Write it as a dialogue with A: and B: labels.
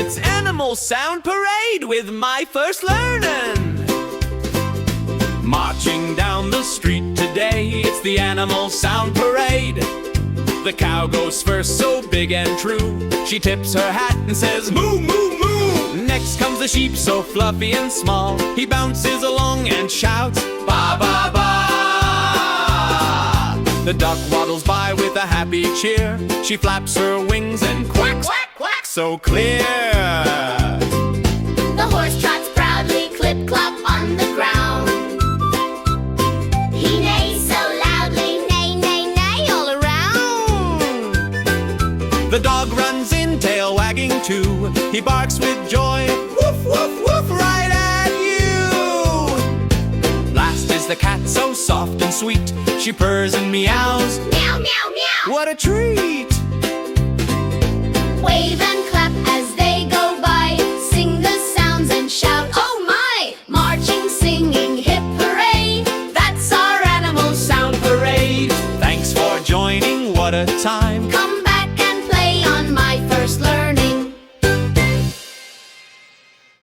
A: It's Animal Sound Parade with my first learning. Marching down the street today, it's the Animal Sound Parade. The cow goes first, so big and true. She tips her hat and says, moo, moo, moo. Next comes the sheep, so fluffy and small. He bounces along and shouts, ba, ba, ba. The duck waddles by with a happy cheer. She flaps her wings and quacks, quack, quack, so clear.
B: The horse trots proudly, clip, clop on the ground. He neighs so loudly, neigh, neigh, neigh, all around.
A: The dog runs in, tail wagging too. He barks with joy, woof, woof, woof, right at you. Last is the cat, so soft and sweet. She purrs and meows,
B: Meow, meow, meow.
A: what a treat!
B: Wave and clap as they go by. Sing the sounds and shout, oh my! Marching, singing, hip hooray! That's our Animal Sound Parade.
A: Thanks for joining, what a time!
B: Come